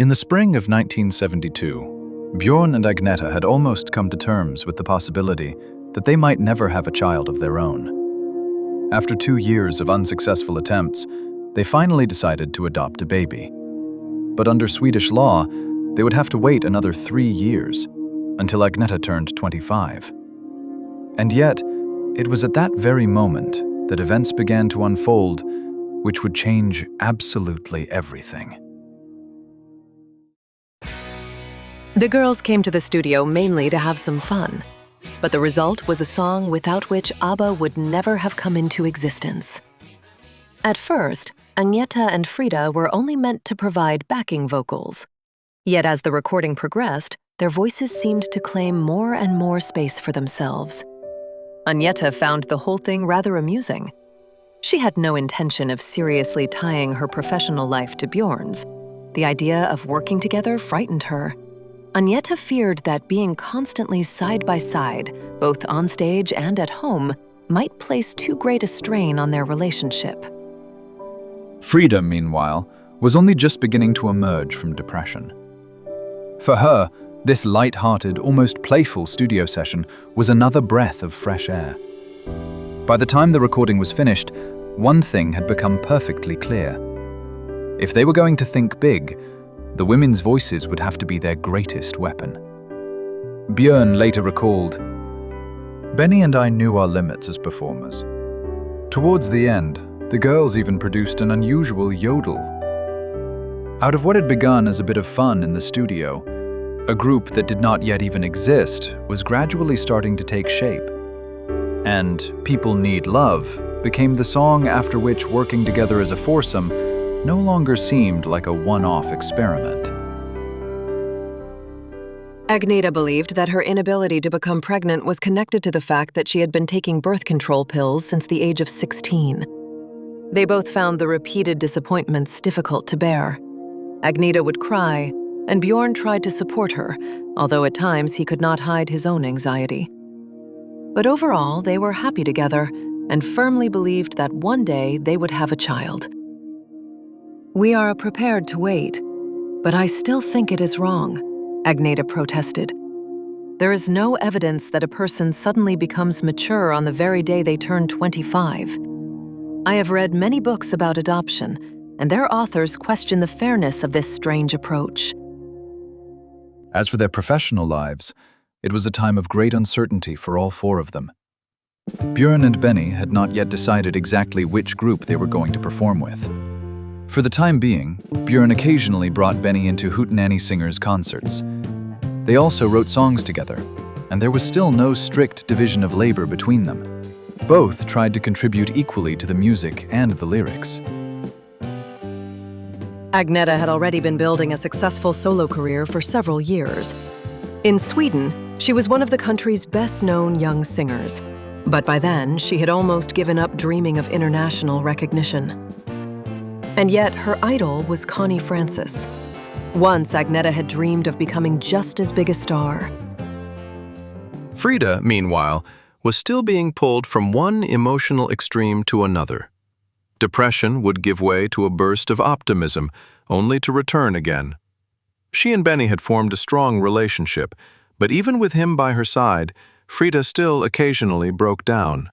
In the spring of 1972, Björn and Agnetha had almost come to terms with the possibility that they might never have a child of their own. After 2 years of unsuccessful attempts, they finally decided to adopt a baby. But under Swedish law, they would have to wait another 3 years, until Agnetha turned 25. And yet, it was at that very moment that events began to unfold which would change absolutely everything. The girls came to the studio mainly to have some fun, but the result was a song without which ABBA would never have come into existence. At first, Agnetha and Frida were only meant to provide backing vocals. Yet as the recording progressed, their voices seemed to claim more and more space for themselves. Agnetha found the whole thing rather amusing. She had no intention of seriously tying her professional life to Björn's. The idea of working together frightened her. Agnetha feared that being constantly side by side, both on stage and at home, might place too great a strain on their relationship. Frida, meanwhile, was only just beginning to emerge from depression. For her, this light-hearted, almost playful studio session was another breath of fresh air. By the time the recording was finished, one thing had become perfectly clear. If they were going to think big, the women's voices would have to be their greatest weapon. Björn later recalled, "Benny and I knew our limits as performers. Towards the end, the girls even produced an unusual yodel. Out of what had begun as a bit of fun in the studio, a group that did not yet even exist was gradually starting to take shape. And People Need Love became the song after which working together as a foursome no longer seemed like a one-off experiment." Agnetha believed that her inability to become pregnant was connected to the fact that she had been taking birth control pills since the age of 16. They both found the repeated disappointments difficult to bear. Agnetha would cry, and Björn tried to support her, although at times he could not hide his own anxiety. But overall, they were happy together and firmly believed that one day they would have a child. "We are prepared to wait, but I still think it is wrong," Agnetha protested. "There is no evidence that a person suddenly becomes mature on the very day they turn 25. I have read many books about adoption, and their authors question the fairness of this strange approach." As for their professional lives, it was a time of great uncertainty for all 4 of them. Björn and Benny had not yet decided exactly which group they were going to perform with. For the time being, Björn occasionally brought Benny into hootenanny singers' concerts. They also wrote songs together, and there was still no strict division of labor between them. Both tried to contribute equally to the music and the lyrics. Agnetha had already been building a successful solo career for several years. In Sweden, she was one of the country's best-known young singers, but by then she had almost given up dreaming of international recognition. And yet her idol was Connie Francis. Once Agnetha had dreamed of becoming just as big a star. Frida, meanwhile, was still being pulled from one emotional extreme to another. Depression would give way to a burst of optimism, only to return again. She and Benny had formed a strong relationship, but even with him by her side, Frida still occasionally broke down.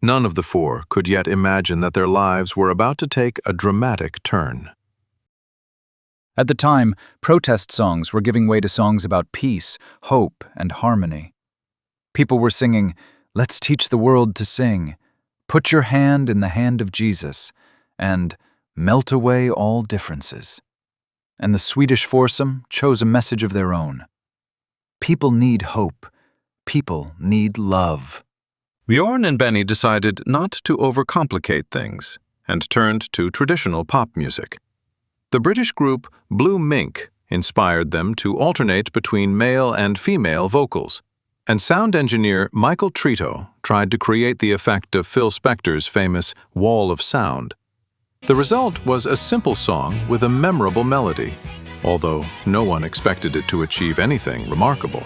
None of the 4 could yet imagine that their lives were about to take a dramatic turn. At the time, protest songs were giving way to songs about peace, hope, and harmony. People were singing, "Let's teach the world to sing," "Put your hand in the hand of Jesus," and "Melt away all differences." And the Swedish foursome chose a message of their own. People need hope. People need love. Björn and Benny decided not to overcomplicate things and turned to traditional pop music. The British group Blue Mink inspired them to alternate between male and female vocals, and sound engineer Michael Trito tried to create the effect of Phil Spector's famous Wall of Sound. The result was a simple song with a memorable melody, although no one expected it to achieve anything remarkable.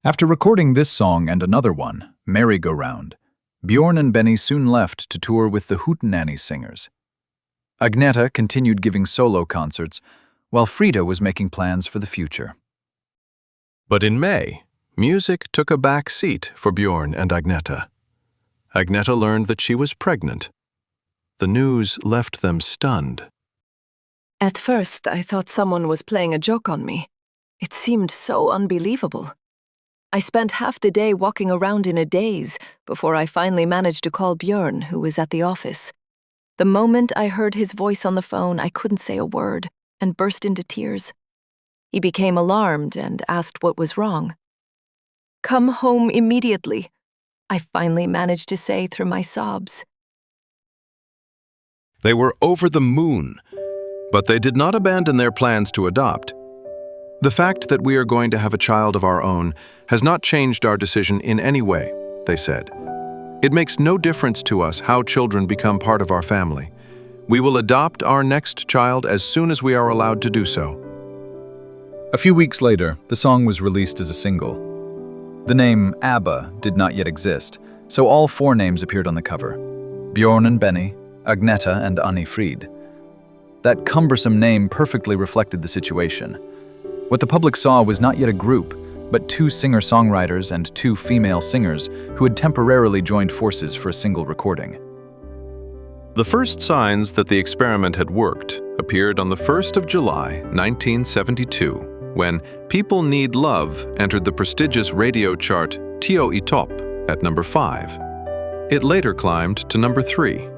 After recording this song and another one, Merry-Go-Round, Björn and Benny soon left to tour with the hootenanny singers. Agnetha continued giving solo concerts, while Frida was making plans for the future. But in May, music took a back seat for Björn and Agnetha. Agnetha learned that she was pregnant. The news left them stunned. At first, I thought someone was playing a joke on me. It seemed so unbelievable. I spent half the day walking around in a daze before I finally managed to call Björn, who was at the office. The moment I heard his voice on the phone, I couldn't say a word and burst into tears. He became alarmed and asked what was wrong. "Come home immediately," I finally managed to say through my sobs. They were over the moon, but they did not abandon their plans to adopt. The fact that we are going to have a child of our own has not changed our decision in any way, they said. It makes no difference to us how children become part of our family. We will adopt our next child as soon as we are allowed to do so. A few weeks later, the song was released as a single. The name ABBA did not yet exist, so all 4 names appeared on the cover: Björn and Benny, Agnetha and Frida. That cumbersome name perfectly reflected the situation. What the public saw was not yet a group, but 2 singer-songwriters and 2 female singers who had temporarily joined forces for a single recording. The first signs that the experiment had worked appeared on the 1st of July, 1972, when People Need Love entered the prestigious radio chart Tio I Top at number 5. It later climbed to number 3.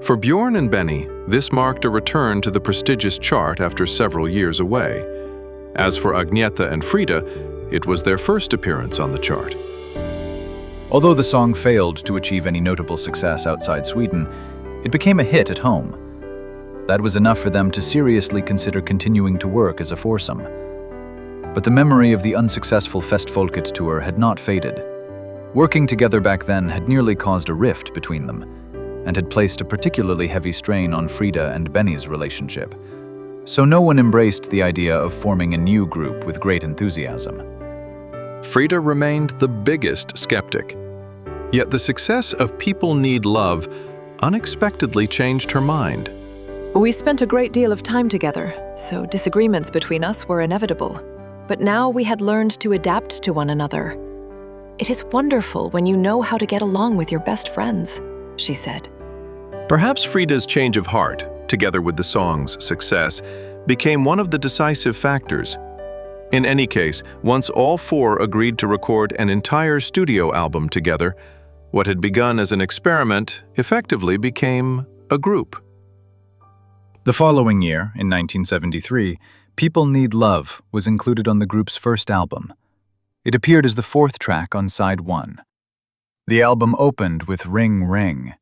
For Björn and Benny, this marked a return to the prestigious chart after several years away. As for Agnetha and Frida, it was their first appearance on the chart. Although the song failed to achieve any notable success outside Sweden, it became a hit at home. That was enough for them to seriously consider continuing to work as a foursome. But the memory of the unsuccessful Festfolket tour had not faded. Working together back then had nearly caused a rift between them, and had placed a particularly heavy strain on Frida and Benny's relationship. So no one embraced the idea of forming a new group with great enthusiasm. Frida remained the biggest skeptic. Yet the success of People Need Love unexpectedly changed her mind. We spent a great deal of time together, so disagreements between us were inevitable. But now we had learned to adapt to one another. "It is wonderful when you know how to get along with your best friends," she said. Perhaps Frida's change of heart, together with the song's success, became one of the decisive factors. In any case, once all 4 agreed to record an entire studio album together, what had begun as an experiment effectively became a group. The following year, in 1973, People Need Love was included on the group's first album. It appeared as the 4th track on side 1. The album opened with Ring Ring.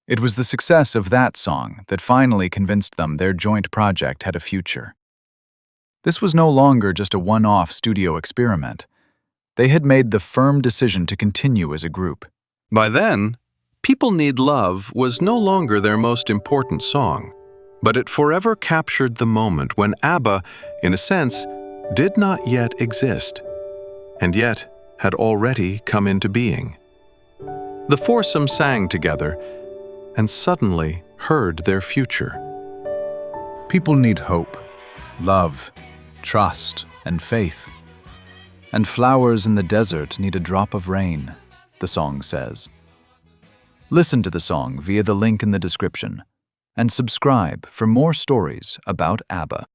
It was the success of that song that finally convinced them their joint project had a future. This was no longer just a one-off studio experiment. They had made the firm decision to continue as a group. By then, People Need Love was no longer their most important song, but it forever captured the moment when ABBA, in a sense, did not yet exist, and yet had already come into being. The foursome sang together, and suddenly heard their future. People need hope, love, trust, and faith. And flowers in the desert need a drop of rain, the song says. Listen to the song via the link in the description, and subscribe for more stories about ABBA.